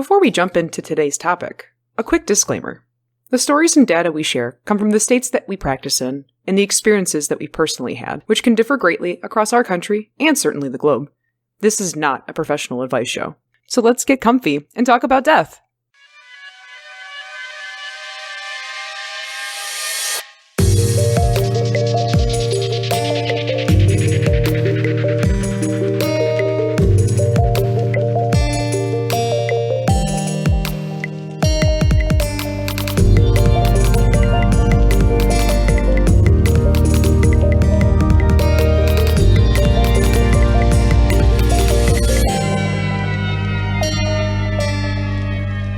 Before we jump into today's topic, a quick disclaimer. The stories and data we share come from the states that we practice in and the experiences that we personally had, which can differ greatly across our country and certainly the globe. This is not a professional advice show. So let's get comfy and talk about death.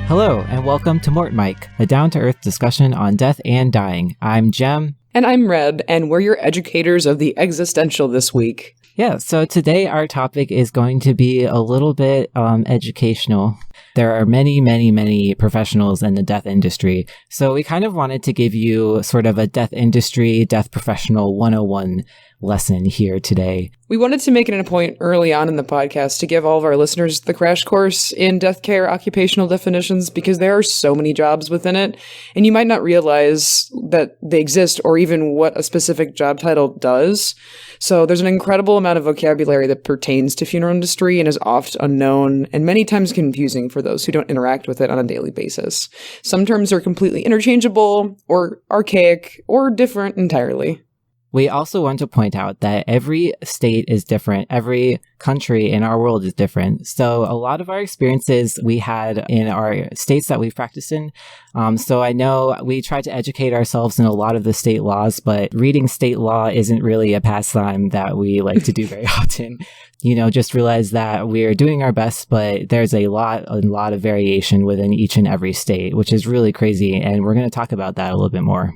Hello, and welcome to MortMic, a down-to-earth discussion on death and dying. I'm Jem. And I'm Red, and we're your educators of the existential this week. Yeah, so today our topic is going to be a little bit educational. There are many professionals in the death industry, so we kind of wanted to give you sort of a death industry, death professional 101 lesson here today. We wanted to make it a point early on in the podcast to give all of our listeners the crash course in Deathcare occupational definitions because there are so many jobs within it, and you might not realize that they exist or even what a specific job title does. So there's an incredible amount of vocabulary that pertains to funeral industry and is oft unknown and many times confusing for those who don't interact with it on a daily basis. Some terms are completely interchangeable or archaic or different entirely. We also want to point out that every state is different. Every country in our world is different. So a lot of our experiences we had in our states that we've practiced in. So I know we try to educate ourselves in a lot of the state laws, but reading state law isn't really a pastime that we like to do very often. Just realize that we're doing our best, but there's a lot of variation within each and every state, which is really crazy. And we're going to talk about that a little bit more.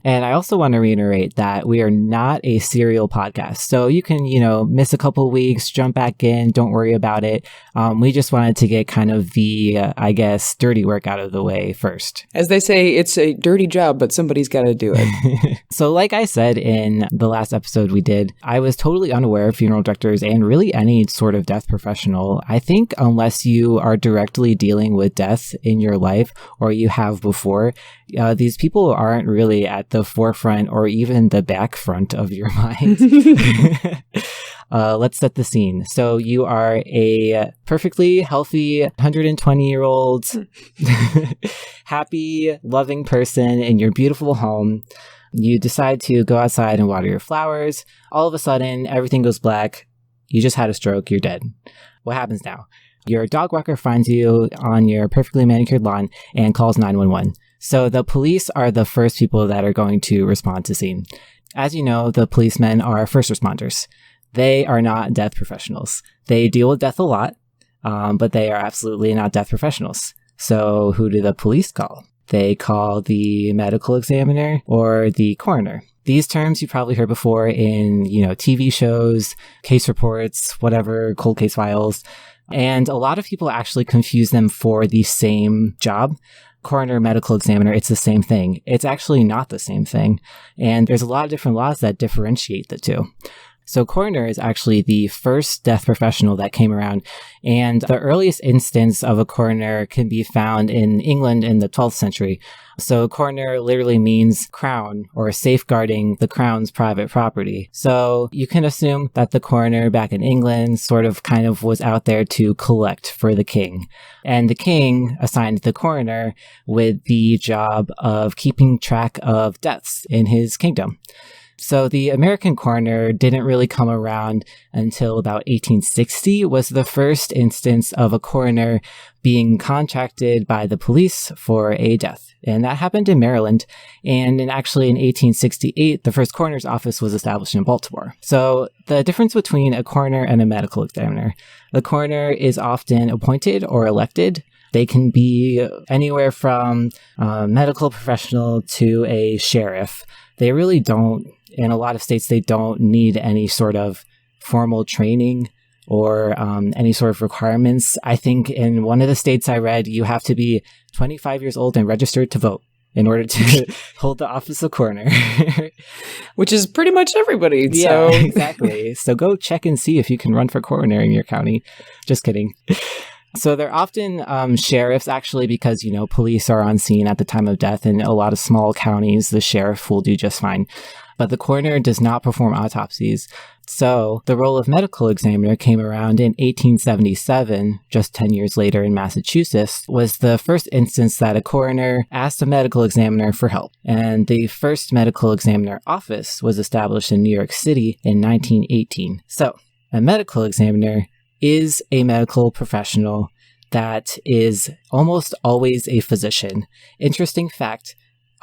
And I also want to reiterate that we are not a serial podcast. So you can, miss a couple weeks, jump back in, don't worry about it. We just wanted to get kind of the, dirty work out of the way first. As they say, it's a dirty job, but somebody's got to do it. So like I said in the last episode we did, I was totally unaware of funeral directors and really any sort of death professional. I think unless you are directly dealing with death in your life or you have before, these people aren't really at the forefront or even the back front of your mind. Let's set the scene. So you are a perfectly healthy 120-year-old, happy, loving person in your beautiful home. You decide to go outside and water your flowers. All of a sudden, everything goes black. You just had a stroke. You're dead. What happens now? Your dog walker finds you on your perfectly manicured lawn and calls 911. So the police are the first people that are going to respond to scene. As you know, the policemen are first responders. They are not death professionals. They deal with death a lot, but they are absolutely not death professionals. So who do the police call? They call the medical examiner or the coroner. These terms you've probably heard before in, TV shows, case reports, whatever, cold case files. And a lot of people actually confuse them for the same job. Coroner, medical examiner, it's the same thing. It's actually not the same thing. And there's a lot of different laws that differentiate the two. So coroner is actually the first death professional that came around, and the earliest instance of a coroner can be found in England in the 12th century. So coroner literally means crown or safeguarding the crown's private property. So you can assume that the coroner back in England sort of kind of was out there to collect for the king. And the king assigned the coroner with the job of keeping track of deaths in his kingdom. So the American coroner didn't really come around until about 1860 was the first instance of a coroner being contracted by the police for a death. And that happened in Maryland. And actually in 1868, the first coroner's office was established in Baltimore. So the difference between a coroner and a medical examiner, the coroner is often appointed or elected. They can be anywhere from a medical professional to a sheriff. They really don't, in a lot of states, they don't need any sort of formal training or any sort of requirements. I think in one of the states I read, you have to be 25 years old and registered to vote in order to hold the office of coroner. Which is pretty much everybody. Yeah, so. Exactly. So go check and see if you can run for coroner in your county. Just kidding. So they're often sheriffs, actually, because, police are on scene at the time of death. In a lot of small counties, the sheriff will do just fine. But the coroner does not perform autopsies. So the role of medical examiner came around in 1877, just 10 years later in Massachusetts, was the first instance that a coroner asked a medical examiner for help. And the first medical examiner office was established in New York City in 1918. So a medical examiner is a medical professional that is almost always a physician. Interesting fact,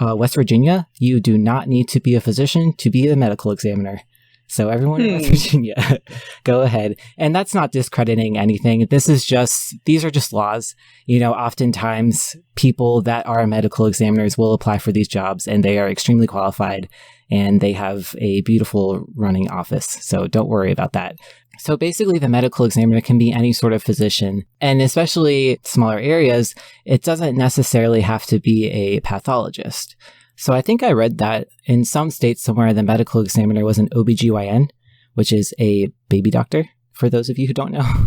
West Virginia, you do not need to be a physician to be a medical examiner. So everyone in West Virginia, go ahead. And that's not discrediting anything. These are just laws. Oftentimes people that are medical examiners will apply for these jobs, and they are extremely qualified, and they have a beautiful running office. So don't worry about that. So basically, the medical examiner can be any sort of physician, and especially smaller areas, it doesn't necessarily have to be a pathologist. So I think I read that in some states somewhere, the medical examiner was an OBGYN, which is a baby doctor, for those of you who don't know.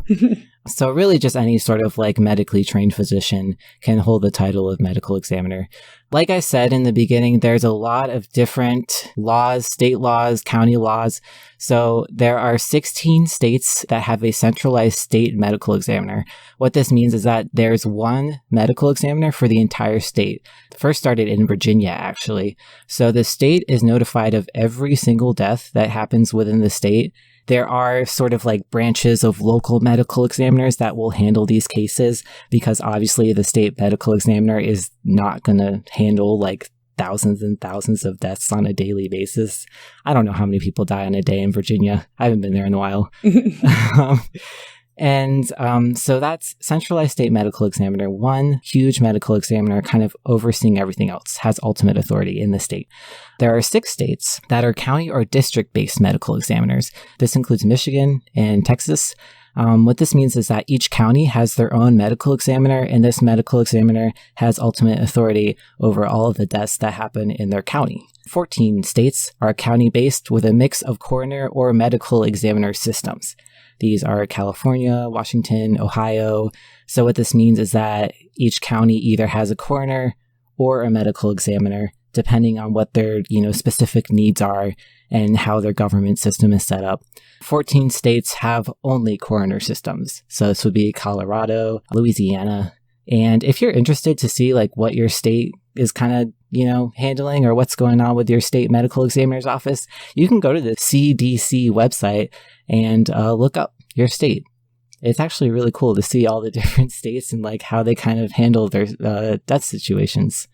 So really just any sort of medically trained physician can hold the title of medical examiner. Like I said in the beginning, there's a lot of different laws, state laws, county laws. So there are 16 states that have a centralized state medical examiner. What this means is that there's one medical examiner for the entire state. First started in Virginia, actually. So the state is notified of every single death that happens within the state. There are sort of branches of local medical examiners that will handle these cases, because obviously the state medical examiner is not going to handle thousands and thousands of deaths on a daily basis. I don't know how many people die on a day in Virginia. I haven't been there in a while. So that's centralized state medical examiner, one huge medical examiner kind of overseeing everything else, has ultimate authority in the state. There are 6 states that are county or district-based medical examiners. This includes Michigan and Texas. What this means is that each county has their own medical examiner, and this medical examiner has ultimate authority over all of the deaths that happen in their county. 14 states are county-based with a mix of coroner or medical examiner systems. These are California, Washington, Ohio. So what this means is that each county either has a coroner or a medical examiner, depending on what their, specific needs are and how their government system is set up. 14 states have only coroner systems. So this would be Colorado, Louisiana. And if you're interested to see what your state is kind of, handling, or what's going on with your state medical examiner's office, you can go to the CDC website and look up your state. It's actually really cool to see all the different states and how they kind of handle their death situations.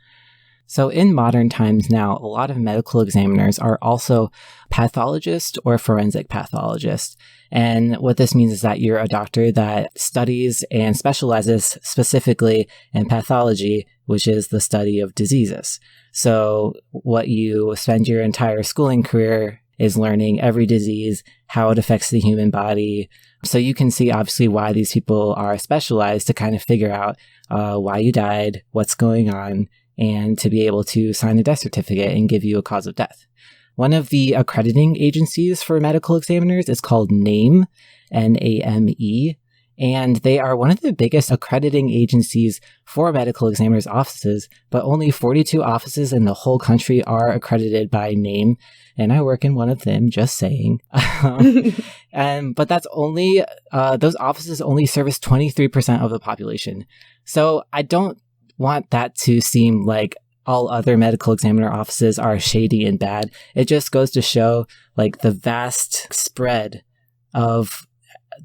So in modern times now, a lot of medical examiners are also pathologists or forensic pathologists. And what this means is that you're a doctor that studies and specializes specifically in pathology, which is the study of diseases. So what you spend your entire schooling career is learning every disease, how it affects the human body. So you can see obviously why these people are specialized to kind of figure out why you died, what's going on, and to be able to sign a death certificate and give you a cause of death. One of the accrediting agencies for medical examiners is called NAME, N-A-M-E, and they are one of the biggest accrediting agencies for medical examiners' offices, but only 42 offices in the whole country are accredited by NAME, and I work in one of them, just saying. But that's only, those offices only service 23% of the population. So I don't want that to seem like all other medical examiner offices are shady and bad. It just goes to show the vast spread of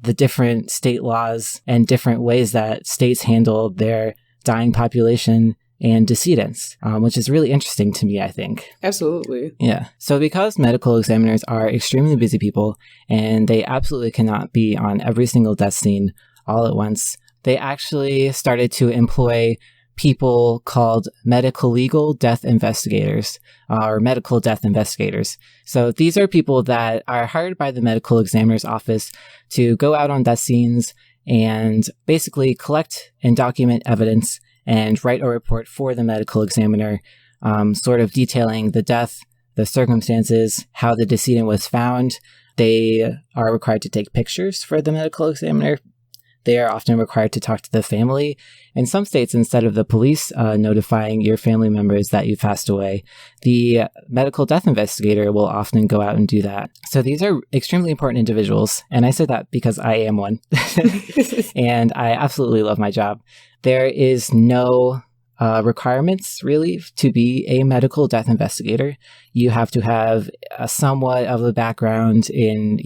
the different state laws and different ways that states handle their dying population and decedents, which is really interesting to me, I think. Absolutely. Yeah. So because medical examiners are extremely busy people and they absolutely cannot be on every single death scene all at once, they actually started to employ people called medical legal death investigators, or medical death investigators. So these are people that are hired by the medical examiner's office to go out on death scenes and basically collect and document evidence and write a report for the medical examiner, sort of detailing the death, the circumstances, how the decedent was found. They are required to take pictures for the medical examiner. they are often required to talk to the family. In some states, instead of the police notifying your family members that you passed away, the medical death investigator will often go out and do that. So these are extremely important individuals, and I say that because I am one, and I absolutely love my job. There is no requirements really to be a medical death investigator. You have to have somewhat of a background in,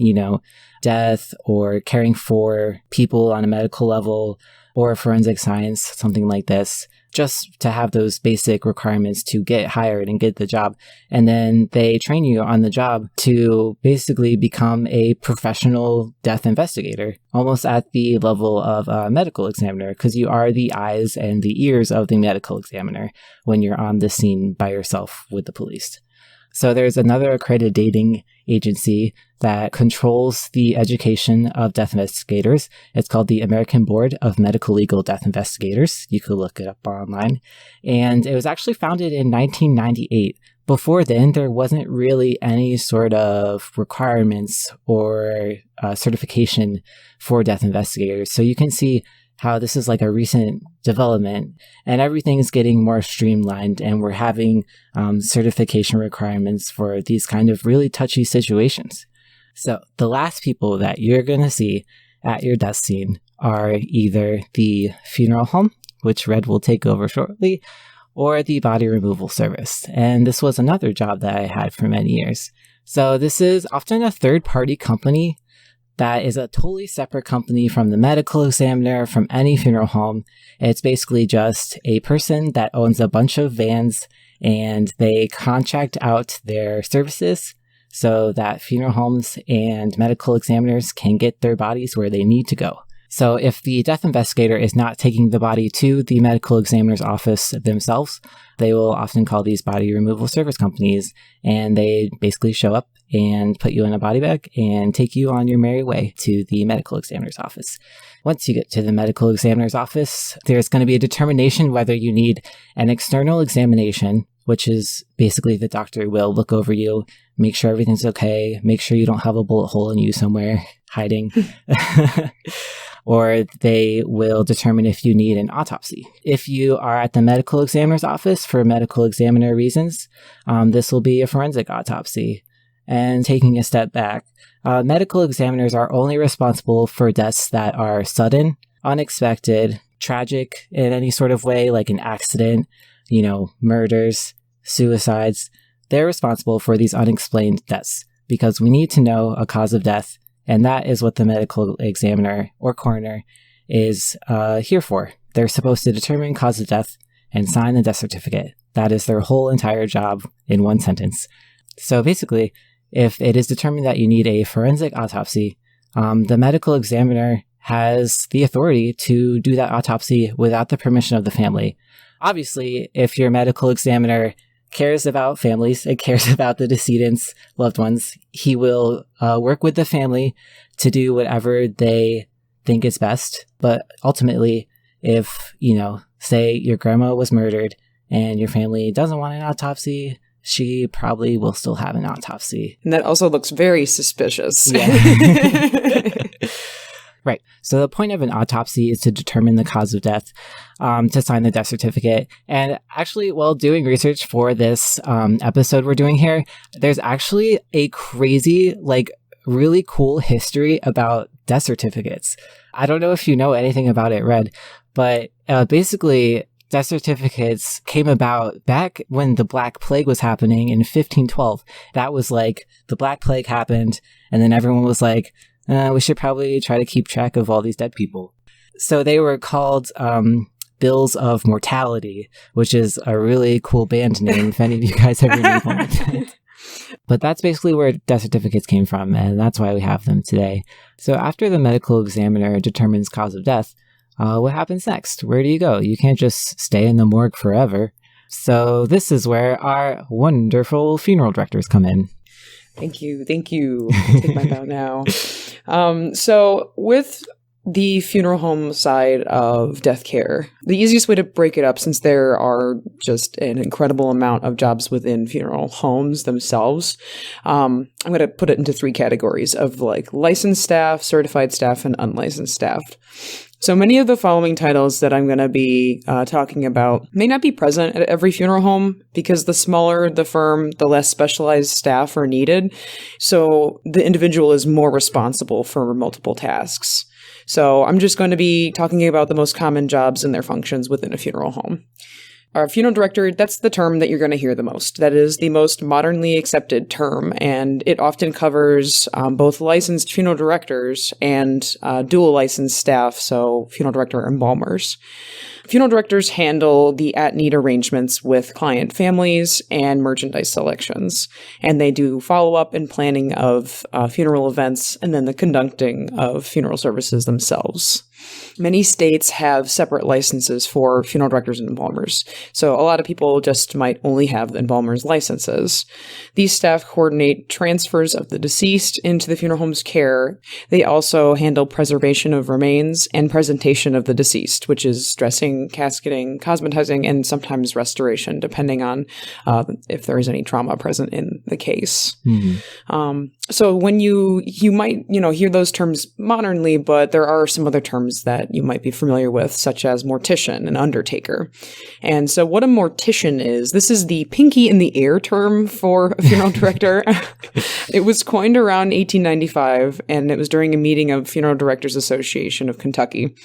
death or caring for people on a medical level or forensic science, something like this, just to have those basic requirements to get hired and get the job. And then they train you on the job to basically become a professional death investigator, almost at the level of a medical examiner, because you are the eyes and the ears of the medical examiner when you're on the scene by yourself with the police. So there's another accrediting agency that controls the education of death investigators. It's called the American Board of Medical Legal Death Investigators. You could look it up online. And it was actually founded in 1998. Before then, there wasn't really any sort of requirements or certification for death investigators. So you can see how this is like a recent development, and everything's getting more streamlined, and we're having certification requirements for these kind of really touchy situations. So the last people that you're going to see at your death scene are either the funeral home, which Red will take over shortly, or the body removal service. And this was another job that I had for many years. So this is often a third-party company that is a totally separate company from the medical examiner, from any funeral home. It's basically just a person that owns a bunch of vans, and they contract out their services so that funeral homes and medical examiners can get their bodies where they need to go. So if the death investigator is not taking the body to the medical examiner's office themselves, they will often call these body removal service companies, and they basically show up and put you in a body bag and take you on your merry way to the medical examiner's office. Once you get to the medical examiner's office, there's going to be a determination whether you need an external examination, which is basically the doctor will look over you, make sure everything's okay, make sure you don't have a bullet hole in you somewhere hiding. Or they will determine if you need an autopsy. If you are at the medical examiner's office for medical examiner reasons, this will be a forensic autopsy. And taking a step back, medical examiners are only responsible for deaths that are sudden, unexpected, tragic in any sort of way, like an accident, murders, suicides. They're responsible for these unexplained deaths because we need to know a cause of death. And that is what the medical examiner or coroner is here for. They're supposed to determine cause of death and sign the death certificate. That is their whole entire job in one sentence. So basically, if it is determined that you need a forensic autopsy, the medical examiner has the authority to do that autopsy without the permission of the family. Obviously, if your medical examiner cares about families and cares about the decedent's loved ones, he will work with the family to do whatever they think is best. But ultimately, if, say your grandma was murdered and your family doesn't want an autopsy, she probably will still have an autopsy. And that also looks very suspicious. Yeah. Right. So the point of an autopsy is to determine the cause of death, to sign the death certificate. And actually, while doing research for this episode we're doing here, there's actually a crazy, really cool history about death certificates. I don't know if you know anything about it, Red, but basically, death certificates came about back when the Black Plague was happening in 1512. That was the Black Plague happened, and then everyone was like, we should probably try to keep track of all these dead people. So they were called Bills of Mortality, which is a really cool band name if any of you guys ever need one like that. But that's basically where death certificates came from, and that's why we have them today. So after the medical examiner determines cause of death, what happens next? Where do you go? You can't just stay in the morgue forever. So this is where our wonderful funeral directors come in. Thank you. I'll take my bow now. So with the funeral home side of Deathcare, the easiest way to break it up, since there are just an incredible amount of jobs within funeral homes themselves, I'm going to put it into three categories of licensed staff, certified staff, and unlicensed staff. So many of the following titles that I'm going to be talking about may not be present at every funeral home because the smaller the firm, the less specialized staff are needed. So the individual is more responsible for multiple tasks. So I'm just going to be talking about the most common jobs and their functions within a funeral home. Our funeral director, that's the term that you're going to hear the most. That is the most modernly accepted term, and it often covers both licensed funeral directors and dual licensed staff, so funeral director and embalmers. Funeral directors handle the at-need arrangements with client families and merchandise selections, and they do follow-up and planning of funeral events and then the conducting of funeral services themselves. Many states have separate licenses for funeral directors and embalmers, so a lot of people just might only have the embalmers' licenses. These staff coordinate transfers of the deceased into the funeral home's care. They also handle preservation of remains and presentation of the deceased, which is dressing, casketing, cosmetizing, and sometimes restoration, depending on if there is any trauma present in the case. Mm-hmm. So when you might hear those terms modernly, but there are some other terms that you might be familiar with, such as mortician and undertaker. And so what a mortician is, this is the pinky in the air term for a funeral director. It was coined around 1895, and it was during a meeting of Funeral Directors Association of Kentucky.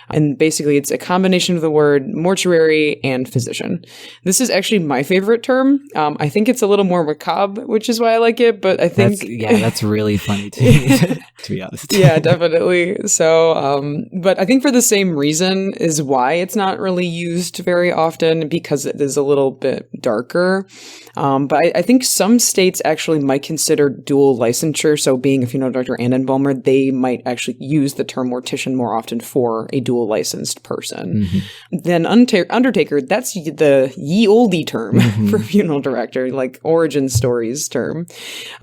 And basically, it's a combination of the word mortuary and physician. This is actually my favorite term. I think it's a little more macabre, which is why I like it, but I think... That's really funny to me, to be honest. Yeah, definitely. So, but I think for the same reason is why it's not really used very often, because it is a little bit darker. But I think some states actually might consider dual licensure. So being a funeral director and embalmer, they might actually use the term mortician more often for a dual licensed person. Mm-hmm. Then undertaker, that's the ye olde term for funeral director, like origin stories term.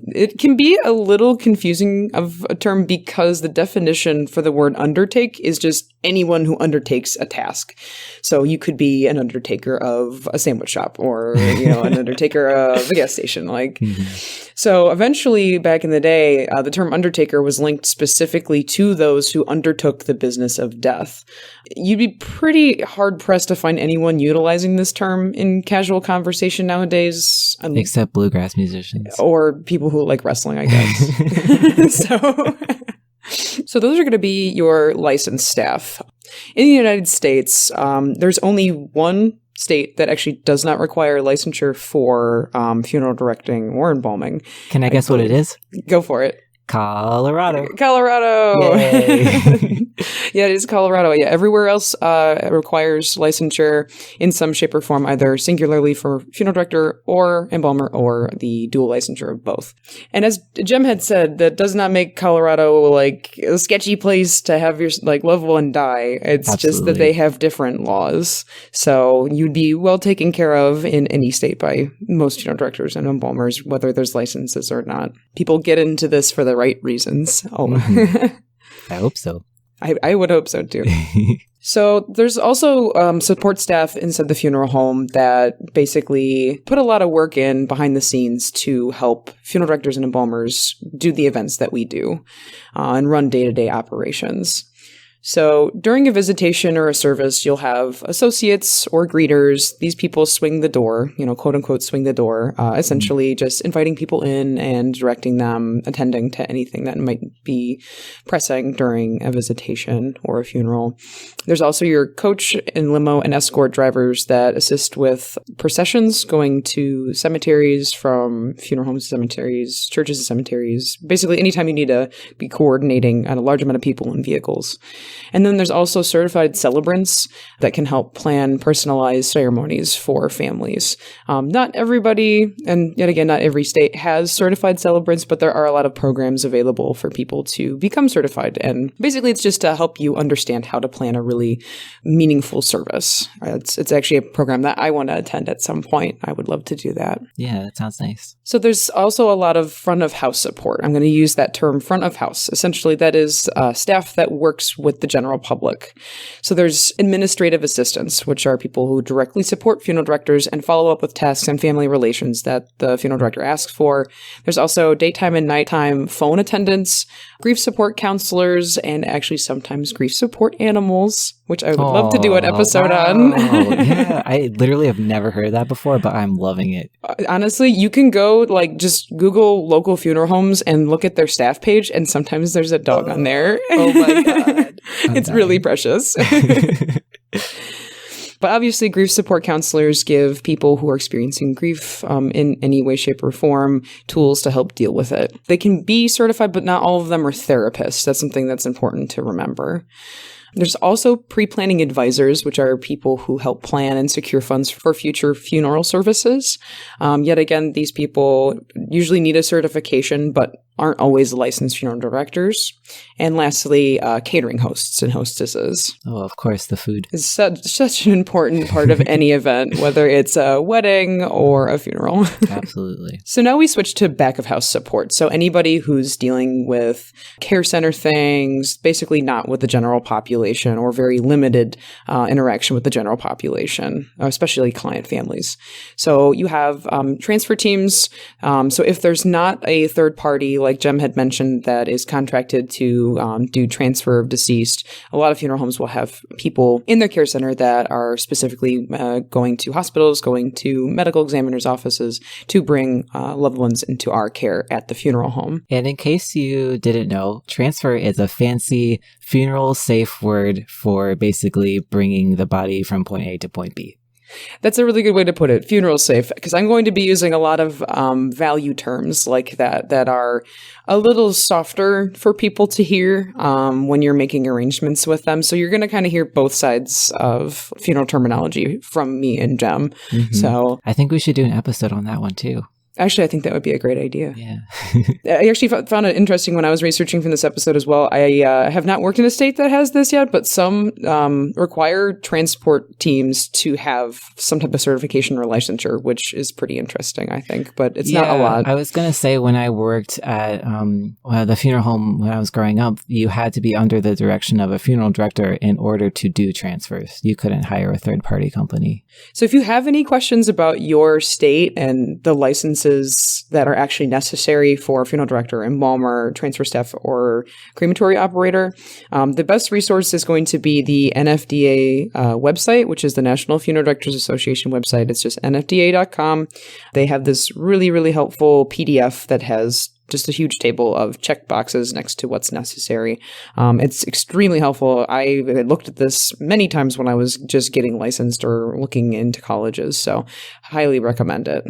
It can be a little confusing of a term because the definition for the word undertake is just anyone who undertakes a task. So you could be an undertaker of a sandwich shop or, an undertaker of a gas station. So eventually back in the day, the term undertaker was linked specifically to those who undertook the business of death. You'd be pretty hard pressed to find anyone utilizing this term in casual conversation nowadays. Except bluegrass musicians. Or people who like wrestling, I guess. So those are going to be your licensed staff. In the United States, there's only one state that actually does not require licensure for funeral directing or embalming. Can I guess what it is? Go for it. Colorado. Yeah, it is Colorado. Yeah, everywhere else requires licensure in some shape or form, either singularly for funeral director or embalmer or the dual licensure of both. And as Jem had said, that does not make Colorado like a sketchy place to have your loved one die. It's Absolutely. Just that they have different laws. So you'd be well taken care of in any state by most funeral directors and embalmers, whether there's licenses or not. People get into this for the right reasons. I hope so. I would hope so too. So there's also support staff inside the funeral home that basically put a lot of work in behind the scenes to help funeral directors and embalmers do the events that we do and run day-to-day operations. So during a visitation or a service, you'll have associates or greeters. These people swing the door, quote unquote, swing the door, essentially just inviting people in and directing them, attending to anything that might be pressing during a visitation or a funeral. There's also your coach and limo and escort drivers that assist with processions going to cemeteries, from funeral homes to cemeteries, churches to cemeteries. Basically, anytime you need to be coordinating a large amount of people and vehicles. And then there's also certified celebrants that can help plan personalized ceremonies for families. Not everybody, and yet again, not every state has certified celebrants, but there are a lot of programs available for people to become certified. And basically, it's just to help you understand how to plan a really meaningful service. It's actually a program that I want to attend at some point. I would love to do that. Yeah, that sounds nice. So there's also a lot of front of house support. I'm going to use that term, front of house. Essentially, that is staff that works with the general public. So there's administrative assistants, which are people who directly support funeral directors and follow up with tasks and family relations that the funeral director asks for. There's also daytime and nighttime phone attendants, grief support counselors, and actually sometimes grief support animals, which I would love to do an episode on. Yeah, I literally have never heard that before, but I'm loving it. Honestly, you can go like just Google local funeral homes and look at their staff page, and sometimes there's a dog on there. Oh my God. It's really precious. But obviously, grief support counselors give people who are experiencing grief in any way, shape, or form tools to help deal with it. They can be certified, but not all of them are therapists. That's something that's important to remember. There's also pre-planning advisors, which are people who help plan and secure funds for future funeral services. Yet again, these people usually need a certification, but aren't always licensed funeral directors. And lastly, catering hosts and hostesses. Oh, of course, the food is such an important part of any event, whether it's a wedding or a funeral. Absolutely. So now we switch to back of house support. So anybody who's dealing with care center things, basically not with the general population or very limited interaction with the general population, especially client families. So you have transfer teams. So if there's not a third party, like Jem had mentioned, that is contracted to do transfer of deceased, a lot of funeral homes will have people in their care center that are specifically going to hospitals, going to medical examiners' offices to bring loved ones into our care at the funeral home. And in case you didn't know, transfer is a fancy funeral safe word for basically bringing the body from point A to point B. That's a really good way to put it, funeral safe, because I'm going to be using a lot of value terms like that are a little softer for people to hear when you're making arrangements with them. So you're going to kind of hear both sides of funeral terminology from me and Jem. Mm-hmm. So I think we should do an episode on that one too. Actually, I think that would be a great idea. Yeah. I actually found it interesting when I was researching for this episode as well. I have not worked in a state that has this yet, but some require transport teams to have some type of certification or licensure, which is pretty interesting, I think, but it's not a lot. I was going to say when I worked at the funeral home when I was growing up, you had to be under the direction of a funeral director in order to do transfers. You couldn't hire a third-party company. So if you have any questions about your state and the licenses that are actually necessary for a funeral director, embalmer, transfer staff, or crematory operator, the best resource is going to be the NFDA website, which is the National Funeral Directors Association website. It's just nfda.com. They have this really, really helpful PDF that has just a huge table of check boxes next to what's necessary. It's extremely helpful. I looked at this many times when I was just getting licensed or looking into colleges, so highly recommend it.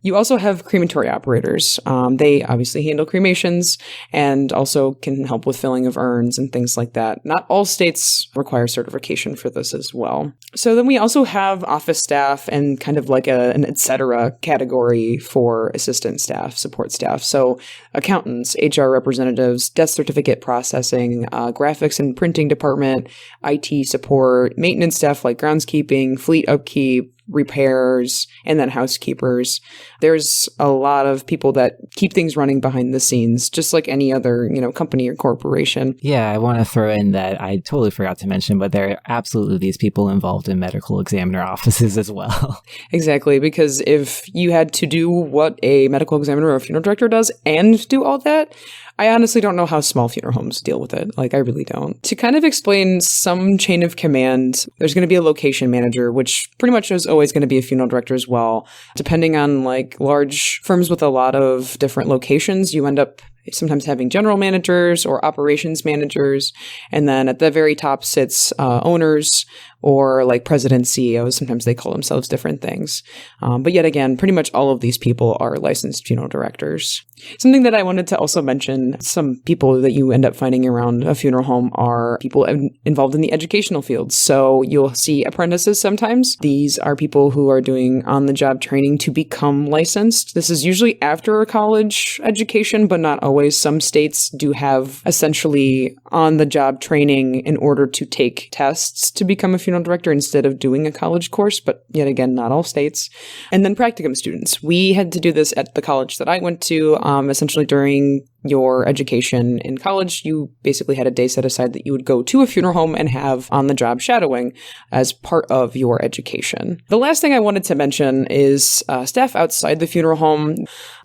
You also have crematory operators. They obviously handle cremations and also can help with filling of urns and things like that. Not all states require certification for this as well. So then we also have office staff and kind of like an et cetera category for assistant staff, support staff. So accountants, HR representatives, death certificate processing, graphics and printing department, IT support, maintenance staff like groundskeeping, fleet upkeep, repairs, and then housekeepers. There's a lot of people that keep things running behind the scenes, just like any other, company or corporation. Yeah, I want to throw in that I totally forgot to mention, but there are absolutely these people involved in medical examiner offices as well. Exactly, because if you had to do what a medical examiner or a funeral director does and do all that, I honestly don't know how small funeral homes deal with it. I really don't. To kind of explain some chain of command, there's going to be a location manager, which pretty much is always going to be a funeral director as well. Depending on large firms with a lot of different locations, you end up sometimes having general managers or operations managers. And then at the very top sits owners or president, CEOs. Sometimes they call themselves different things. But yet again, pretty much all of these people are licensed funeral directors. Something that I wanted to also mention, some people that you end up finding around a funeral home are people involved in the educational fields. So you'll see apprentices sometimes. These are people who are doing on-the-job training to become licensed. This is usually after a college education, but not always. Some states do have essentially on-the-job training in order to take tests to become a funeral director instead of doing a college course, but yet again, not all states. And then practicum students. We had to do this at the college that I went to, essentially during your education in college, you basically had a day set aside that you would go to a funeral home and have on-the-job shadowing as part of your education. The last thing I wanted to mention is staff outside the funeral home.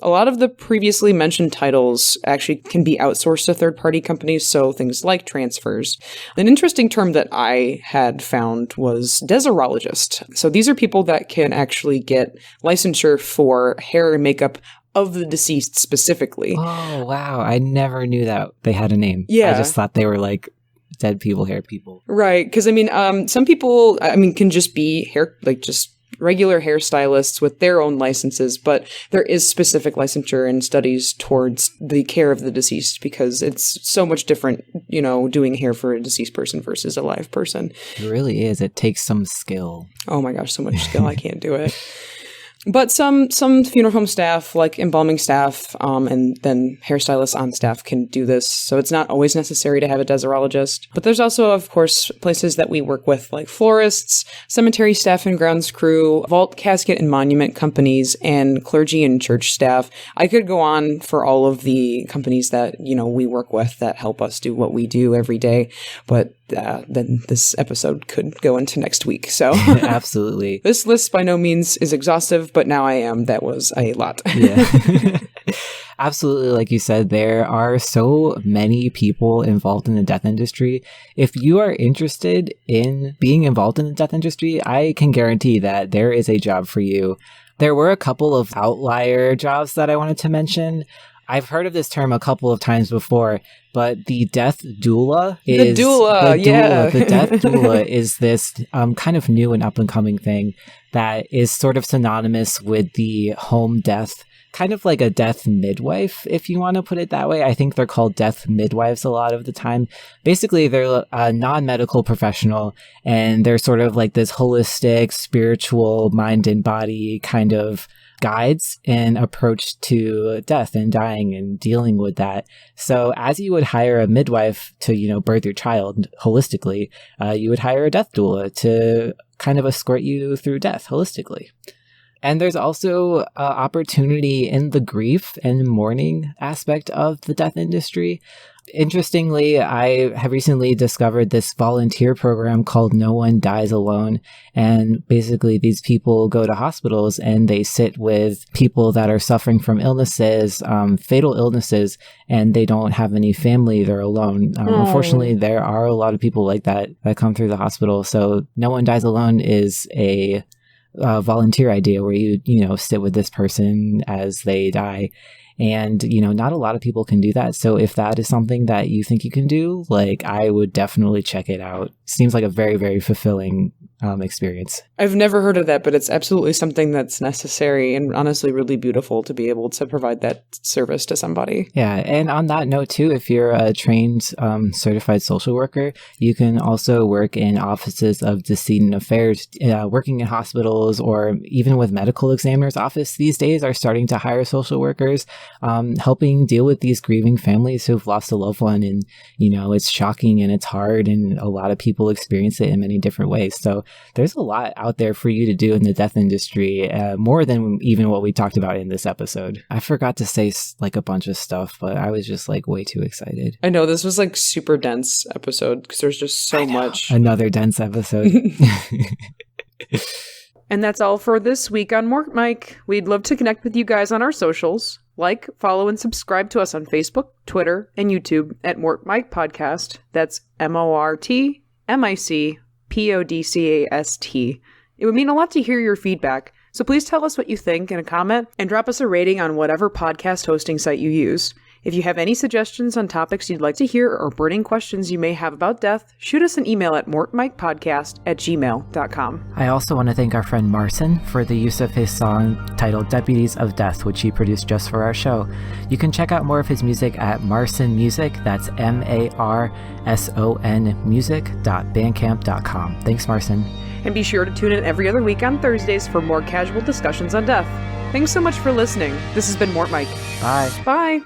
A lot of the previously mentioned titles actually can be outsourced to third-party companies, so things like transfers. An interesting term that I had found was deserologist. So these are people that can actually get licensure for hair and makeup of the deceased specifically. Oh, wow. I never knew that they had a name. Yeah. I just thought they were like dead people, hair people. Right. Because, some people, can just be just regular hairstylists with their own licenses, but there is specific licensure and studies towards the care of the deceased because it's so much different, doing hair for a deceased person versus a live person. It really is. It takes some skill. Oh my gosh, so much skill. I can't do it. But some funeral home staff, like embalming staff, and then hairstylists on staff can do this. So it's not always necessary to have a deserologist. But there's also, of course, places that we work with, like florists, cemetery staff and grounds crew, vault, casket, and monument companies, and clergy and church staff. I could go on for all of the companies that, we work with that help us do what we do every day. But then this episode could go into next week. So absolutely. This list by no means is exhaustive, but now I am. That was a lot. Yeah. Absolutely. Like you said, there are so many people involved in the death industry. If you are interested in being involved in the death industry, I can guarantee that there is a job for you. There were a couple of outlier jobs that I wanted to mention. I've heard of this term a couple of times before, but the death doula is... The doula. The death doula is this kind of new and up-and-coming thing that is sort of synonymous with the home death, kind of like a death midwife, if you want to put it that way. I think they're called death midwives a lot of the time. Basically, they're a non-medical professional, and they're sort of like this holistic, spiritual, mind and body kind of guides and approach to death and dying and dealing with that. So as you would hire a midwife to, birth your child holistically, you would hire a death doula to kind of escort you through death holistically. And there's also opportunity in the grief and mourning aspect of the death industry. Interestingly, I have recently discovered this volunteer program called No One Dies Alone. And basically these people go to hospitals and they sit with people that are suffering from illnesses, fatal illnesses, and they don't have any family. They're alone. Unfortunately, there are a lot of people like that come through the hospital. So No One Dies Alone is a volunteer idea where you sit with this person as they die. And, not a lot of people can do that. So if that is something that you think you can do, I would definitely check it out. Seems like a very, very fulfilling experience. I've never heard of that, but it's absolutely something that's necessary and honestly really beautiful to be able to provide that service to somebody. Yeah. And on that note, too, if you're a trained certified social worker, you can also work in offices of decedent affairs, working in hospitals, or even with medical examiner's office these days are starting to hire social workers, helping deal with these grieving families who've lost a loved one. And, it's shocking and it's hard, and a lot of people experience it in many different ways. So there's a lot out there for you to do in the death industry, more than even what we talked about in this episode. I forgot to say a bunch of stuff, but I was just way too excited. I know, this was super dense episode because there's just so much. Another dense episode. And that's all for this week on MortMic. We'd love to connect with you guys on our socials. Like, follow, and subscribe to us on Facebook, Twitter, and YouTube at MortMic Podcast. That's MortMic Podcast. It would mean a lot to hear your feedback, so please tell us what you think in a comment and drop us a rating on whatever podcast hosting site you use. If you have any suggestions on topics you'd like to hear or burning questions you may have about death, shoot us an email at mortmicpodcast@gmail.com. I also want to thank our friend Marson for the use of his song titled Deputies of Death, which he produced just for our show. You can check out more of his music at Marson Music. That's MARSON music.bandcamp.com. Thanks, Marson. And be sure to tune in every other week on Thursdays for more casual discussions on death. Thanks so much for listening. This has been MortMic. Bye. Bye.